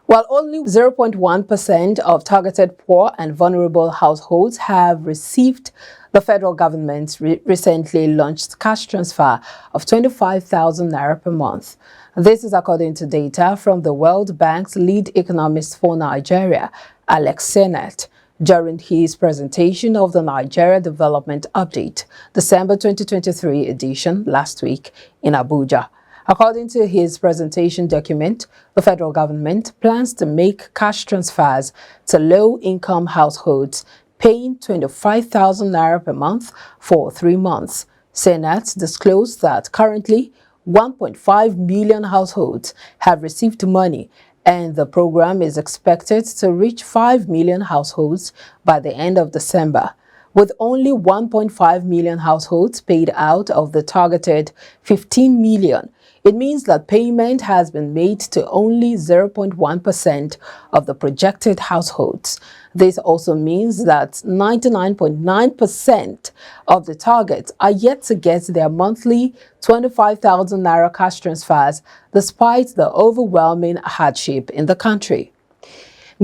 While only 0.1% of targeted poor and vulnerable households have received the federal government's recently launched cash transfer of 25,000 naira per month. This is according to data from the World Bank's lead economist for Nigeria, Alex Sennett, during his presentation of the Nigeria Development Update, December 2023 edition last week in Abuja. According to his presentation document, the federal government plans to make cash transfers to low-income households paying 25,000 naira per month for 3 months. Senate disclosed that currently 1.5 million households have received money, and the program is expected to reach 5 million households by the end of December. With only 1.5 million households paid out of the targeted 15 million, it means that payment has been made to only 0.1% of the projected households. This also means that 99.9% of the targets are yet to get their monthly 25,000 naira cash transfers, despite the overwhelming hardship in the country.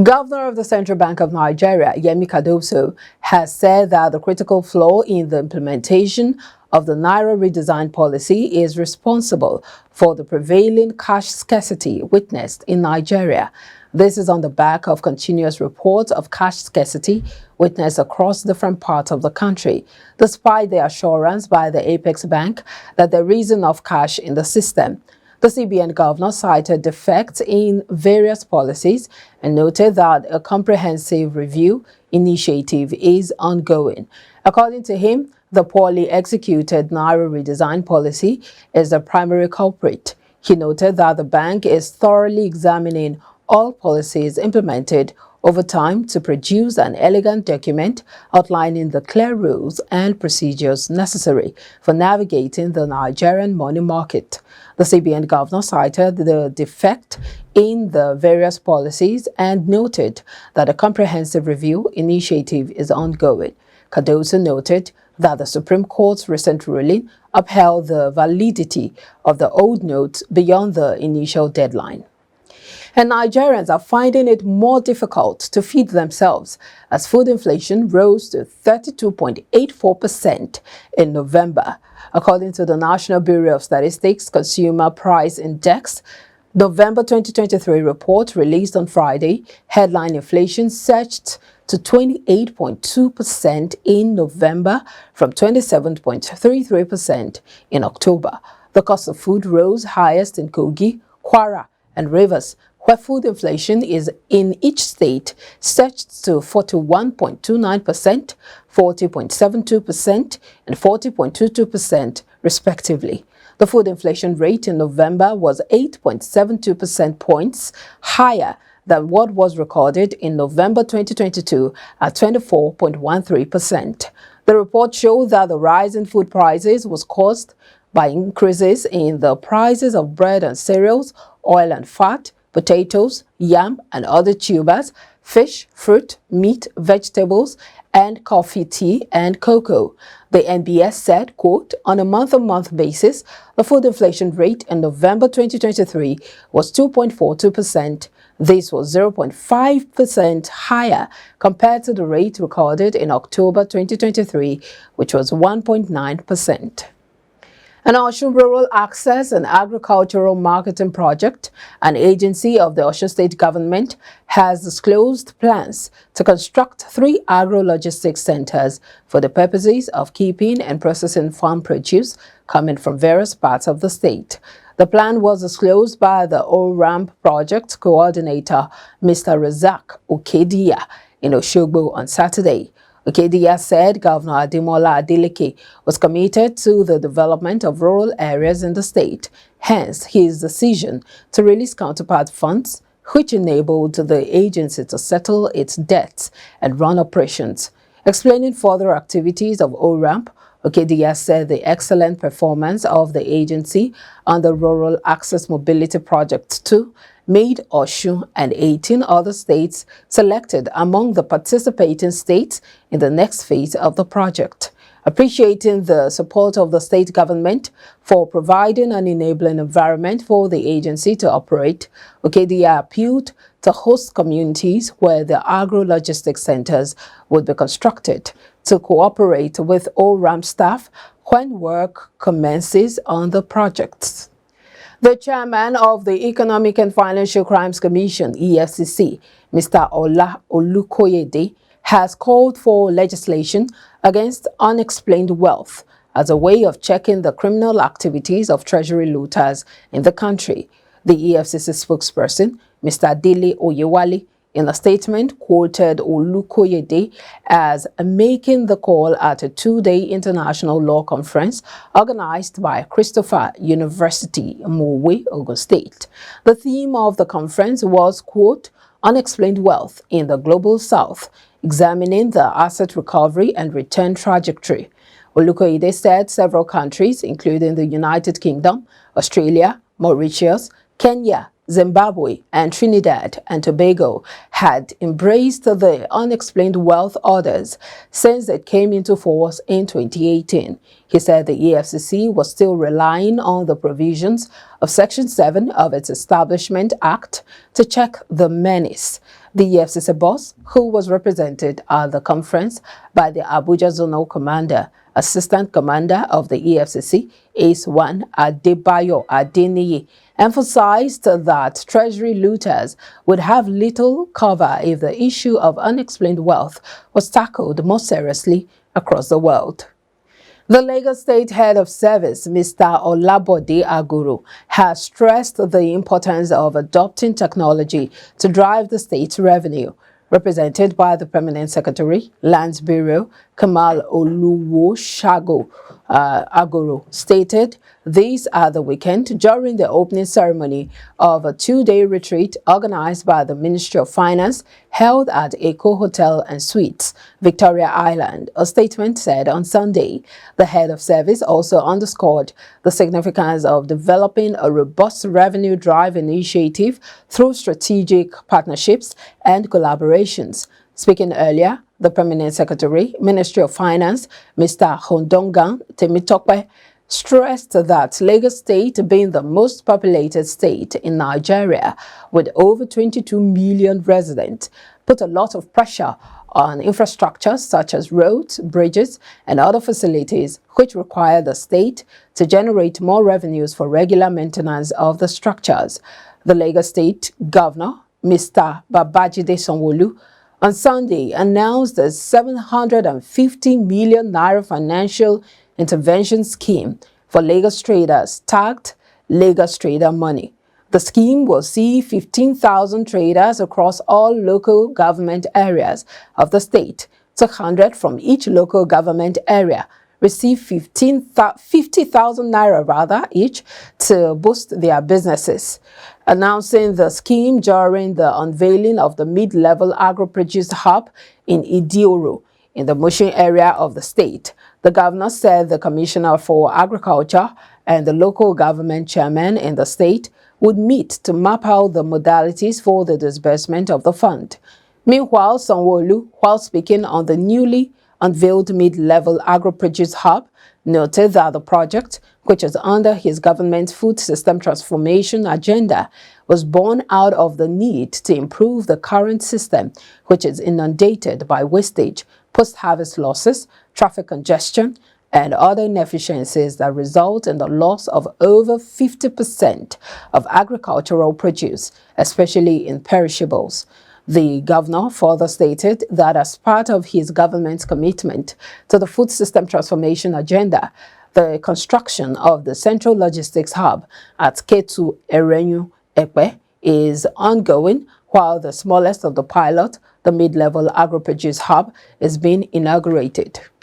Governor of the Central Bank of Nigeria, Yemi Cardoso, has said that the critical flaw in the implementation of the Naira redesign policy is responsible for the prevailing cash scarcity witnessed in Nigeria. This is on the back of continuous reports of cash scarcity witnessed across different parts of the country, despite the assurance by the Apex Bank that there is enough cash in the system. The CBN governor cited defects in various policies and noted that a comprehensive review initiative is ongoing. According to him, the poorly executed Naira redesign policy is the primary culprit. He noted that the bank is thoroughly examining all policies implemented over time to produce an elegant document outlining the clear rules and procedures necessary for navigating the Nigerian money market. The CBN governor cited the defect in the various policies and noted that a comprehensive review initiative is ongoing. Cardoso noted that the Supreme Court's recent ruling upheld the validity of the old notes beyond the initial deadline. And Nigerians are finding it more difficult to feed themselves as food inflation rose to 32.84% in November. According to the National Bureau of Statistics Consumer Price Index, November 2023 report released on Friday, headline inflation surged to 28.2% in November from 27.33% in October. The cost of food rose highest in Kogi, Kwara, and Rivers, where food inflation is in each state surged to 41.29%, 40.72%, and 40.22% respectively. The food inflation rate in November was 8.72% points higher than what was recorded in November 2022 at 24.13%. The report showed that the rise in food prices was caused by increases in the prices of bread and cereals, oil and fat, potatoes, yam and other tubers, fish, fruit, meat, vegetables, and coffee, tea, and cocoa. The NBS said, quote, on a month-on-month basis, the food inflation rate in November 2023 was 2.42%. This was 0.5% higher compared to the rate recorded in October 2023, which was 1.9%. An Osun Rural Access and Agricultural Marketing Project, an agency of the Osun State government, has disclosed plans to construct 3 agro-logistics centers for the purposes of keeping and processing farm produce coming from various parts of the state. The plan was disclosed by the ORAMP project coordinator, Mr. Razak Okedia, in Oshogbo on Saturday. Okedia said Governor Ademola Adeleke was committed to the development of rural areas in the state, hence his decision to release counterpart funds, which enabled the agency to settle its debts and run operations. Explaining further activities of ORAMP, Okedia said the excellent performance of the agency on the Rural Access Mobility Project 2 made Osun and 18 other states selected among the participating states in the next phase of the project. Appreciating the support of the state government for providing an enabling environment for the agency to operate, Okedia appealed to host communities where the agro-logistics centers would be constructed to cooperate with ORAM staff when work commences on the projects. The chairman of the Economic and Financial Crimes Commission, EFCC, Mr. Ola Olukoyede, has called for legislation against unexplained wealth as a way of checking the criminal activities of treasury looters in the country. The EFCC spokesperson, Mr. Dele Oyewale, in a statement, quoted Olukoyede as making the call at a two-day international law conference organized by Christopher University, Mowe, Ogun State. The theme of the conference was, quote, Unexplained Wealth in the Global South, examining the asset recovery and return trajectory. Olukoyede said several countries, including the United Kingdom, Australia, Mauritius, Kenya, Zimbabwe, and Trinidad and Tobago had embraced the unexplained wealth orders since it came into force in 2018. He said the EFCC was still relying on the provisions of Section 7 of its Establishment Act to check the menace. The EFCC boss, who was represented at the conference by the Abuja Zonal Commander, Assistant Commander of the EFCC, Ace 1 Adebayo Adeniyi, emphasized that treasury looters would have little cover if the issue of unexplained wealth was tackled more seriously across the world. The Lagos State Head of Service, Mr. Olabode Aguru, has stressed the importance of adopting technology to drive the state's revenue. Represented by the Permanent Secretary, Lands Bureau, Kamal Oluwoshago Aguru, stated these at the weekend during the opening ceremony of a two-day retreat organized by the Ministry of Finance held at Eco Hotel and Suites, Victoria Island. A statement said on Sunday. The head of service also underscored the significance of developing a robust revenue drive initiative through strategic partnerships and collaborations. Speaking earlier, the Permanent Secretary, Ministry of Finance, Mr. Hondongan Temitope, stressed that Lagos State, being the most populated state in Nigeria with over 22 million residents, put a lot of pressure on infrastructure such as roads, bridges, and other facilities which require the state to generate more revenues for regular maintenance of the structures. The Lagos State Governor, Mr. Babajide Sanwo-Olu, on Sunday announced a 750 million naira financial intervention scheme for Lagos traders tagged Lagos Trader Money. The scheme will see 15,000 traders across all local government areas of the state, 200 from each local government area, receive 50,000 naira each to boost their businesses. Announcing the scheme during the unveiling of the mid-level agro-produce hub in Idioro, in the Mushin area of the state, the governor said the Commissioner for Agriculture and the local government chairman in the state would meet to map out the modalities for the disbursement of the fund. Meanwhile, Sanwo-Olu, while speaking on the newly unveiled mid-level agro-produce hub, noted that the project, which is under his government's food system transformation agenda, was born out of the need to improve the current system, which is inundated by wastage, post-harvest losses, traffic congestion, and other inefficiencies that result in the loss of over 50% of agricultural produce, especially in perishables. The governor further stated that as part of his government's commitment to the food system transformation agenda, the construction of the central logistics hub at Ketu Erenyu Ekpe is ongoing, while the smallest of the pilot, the mid-level agro-produce hub, is being inaugurated.